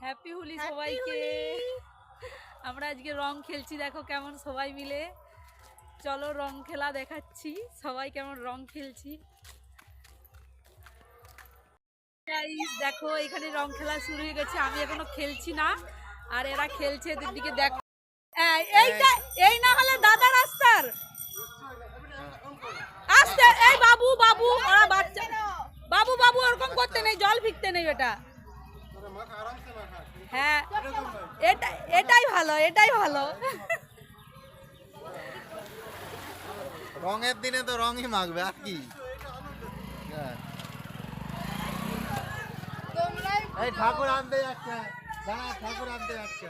Happy Holi সবাইকে। আমরা আজকে রং খেলছি, দেখো কেমন সবাই মিলে। চলো রং খেলা দেখাচ্ছি, সবাই কেমন রং খেলছি। দেখো এখানে রং খেলা শুরু হয়ে গেছে, আমি এখনো খেলছি না, আর এরা খেলছে। এদের দিকে দেখো, এই না হলে দাদা রাস্তার আসতে। এই বাবু বাবু, ওরা বাচ্চা, বাবু বাবু ওরকম করতে নেই, জল ফিকতে নেই বেটা। হ্যাঁ এটাই ভালো, এটাই ভালো। রঙের দিনে তো রঙই মাখবে আর কি। এই ঠাকুর আনতে যাচ্ছে, দাঁড়া ঠাকুর আনতে যাচ্ছে।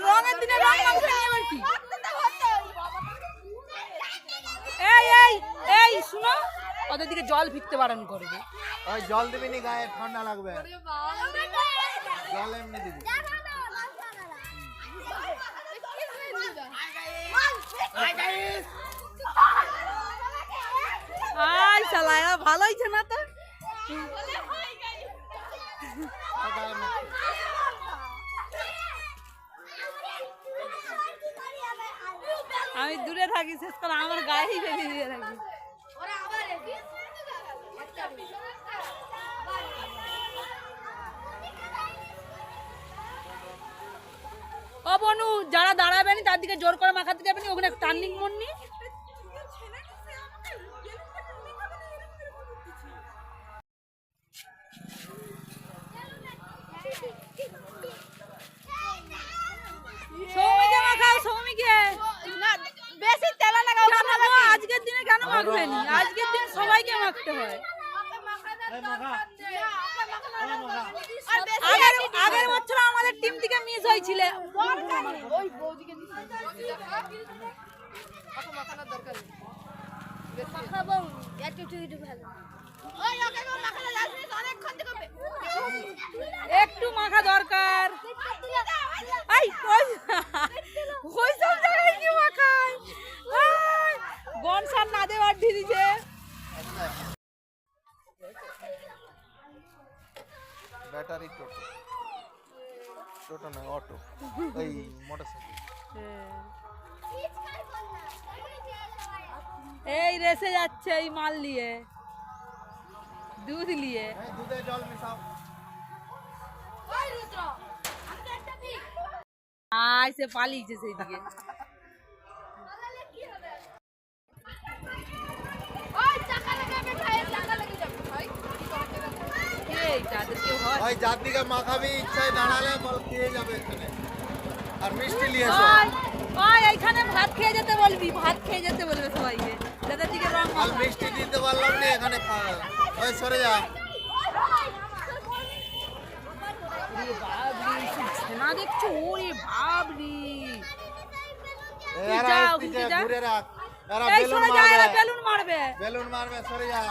রঙের দিনে রং মাখবে না আবার কি? এই এই এই শুনো, ওদের দিকে জল ফিকতে বারণ করবে। ওই জল দিবি নি, গায়ে ঠান্ডা লাগবে। জল এমনি দিবি। আই শালা, এরা ভালো হইছে না তো। আমি দূরে থাকি, শেষ করে আমার গায়েই বেরিয়ে থাকি। ও বনু, যারা দাঁড়াবেনি তার দিকে জোর করে মাখাতে যাবেনি, ওখানে টার্নিং মোড় নি। সৌমিকে মাখাও, সৌমিকে। বেশি তেল লাগাও। আজকের দিনে কেন মাখবেনি? আজকের দিনে সবাইকে মাখতে হয়। আগের বছর আমাদের টিম থেকে মিস হয়েছিল। একটু মাখা দরকার। বনসার না দেওয়ার দিদিছে। ব্যাটারি টোটো, টোটো না অটো, এই মোটরসাইকেল। এই রেসে যাচ্ছে এই মাল নিয়ে, দুধ নিয়ে। দুধে জল মিশাও। সে পালিয়েছে সেই দিকে। যার দিকে মাখাবি ইচ্ছায় দাঁড়ালে বল খেয়ে যাবে এখানে। আর মিষ্টি নিয়ে এসো। এইখানে ভাত খেয়ে যেতে বলবি, ভাত খেয়ে যেতে বলবে সবাইকে, যাদের দিকে রং। আর মিষ্টি দিতে পারলাম না, এখানে ওই সরে যা। না দেখছো, ওরে বাবরি। ঘুরে রাখ, এরা বেলুন মারবে, বেলুন মারবে, সরে যা।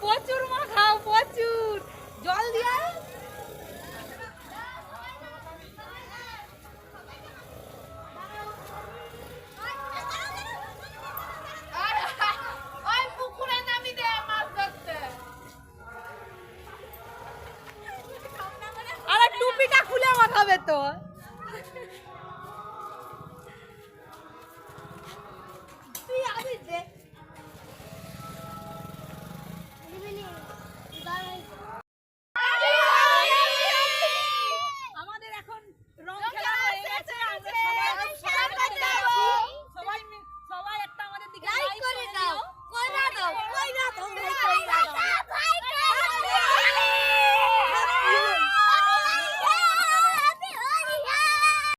প্রচুর মাখাও, প্রচুর জল দিয়া। আরে টুপিটা খুলে মাখাবে তো।